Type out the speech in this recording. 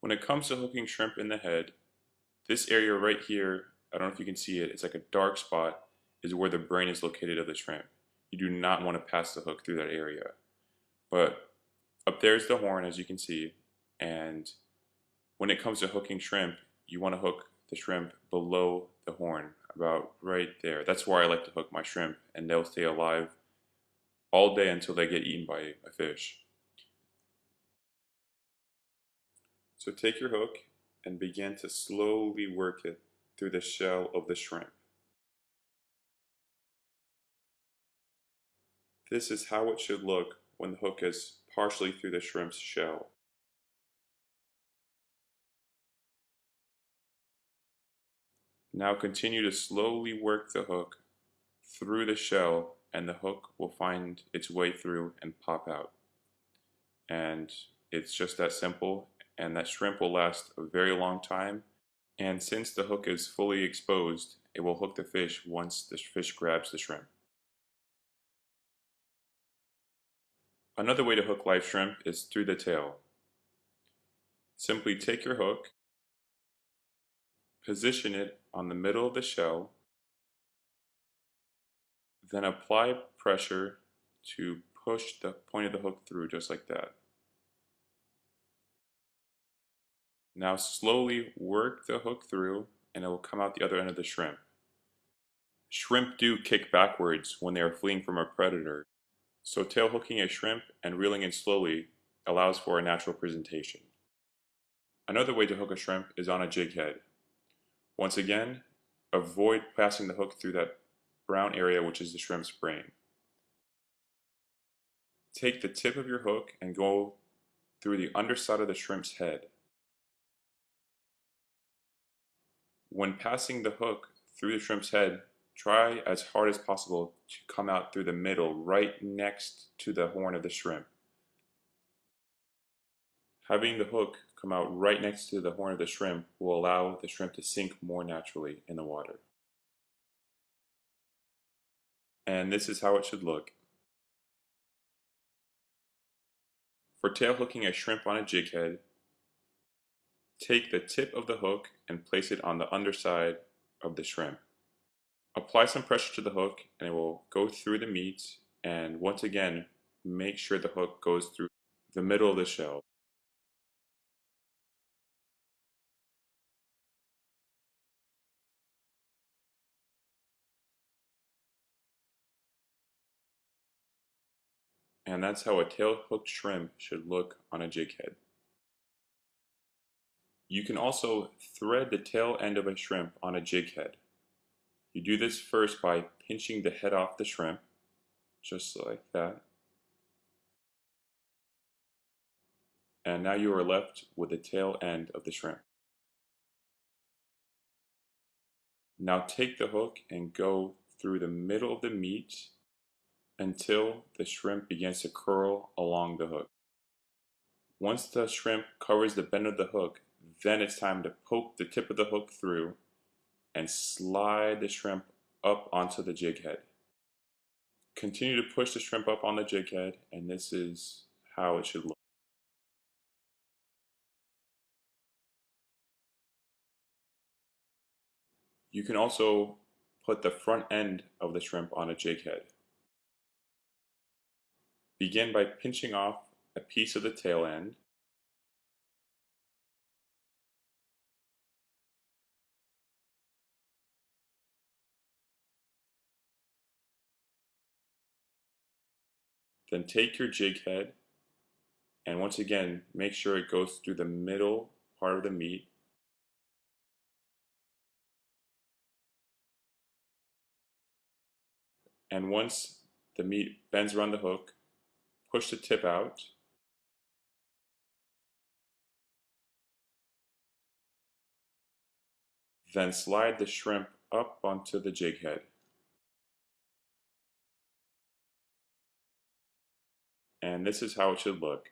When it comes to hooking shrimp in the head, this area right here, I don't know if you can see it, it's like a dark spot, is where the brain is located of the shrimp. You do not want to pass the hook through that area. But up there is the horn, as you can see, and when it comes to hooking shrimp, you want to hook the shrimp below the horn, about right there. That's where I like to hook my shrimp, and they'll stay alive all day until they get eaten by a fish. So take your hook and begin to slowly work it through the shell of the shrimp. This is how it should look when the hook is partially through the shrimp's shell. Now continue to slowly work the hook through the shell, and the hook will find its way through and pop out. And it's just that simple, and that shrimp will last a very long time. And since the hook is fully exposed, it will hook the fish once the fish grabs the shrimp. Another way to hook live shrimp is through the tail. Simply take your hook, position it on the middle of the shell, then apply pressure to push the point of the hook through just like that. Now slowly work the hook through and it will come out the other end of the shrimp. Shrimp do kick backwards when they are fleeing from a predator, so tail hooking a shrimp and reeling in slowly allows for a natural presentation. Another way to hook a shrimp is on a jig head. Once again, avoid passing the hook through that brown area which is the shrimp's brain. Take the tip of your hook and go through the underside of the shrimp's head. When passing the hook through the shrimp's head, try as hard as possible to come out through the middle, right next to the horn of the shrimp. Having the hook come out right next to the horn of the shrimp will allow the shrimp to sink more naturally in the water. And this is how it should look. For tail hooking a shrimp on a jig head, take the tip of the hook and place it on the underside of the shrimp. Apply some pressure to the hook and it will go through the meat, and once again make sure the hook goes through the middle of the shell. And that's how a tail hooked shrimp should look on a jig head. You can also thread the tail end of a shrimp on a jig head. You do this first by pinching the head off the shrimp, just like that. And now you are left with the tail end of the shrimp. Now take the hook and go through the middle of the meat until the shrimp begins to curl along the hook. Once the shrimp covers the bend of the hook, then it's time to poke the tip of the hook through and slide the shrimp up onto the jig head. Continue to push the shrimp up on the jig head, and this is how it should look. You can also put the front end of the shrimp on a jig head. Begin by pinching off a piece of the tail end. Then take your jig head and once again make sure it goes through the middle part of the meat. And once the meat bends around the hook, push the tip out. Then slide the shrimp up onto the jig head. And this is how it should look.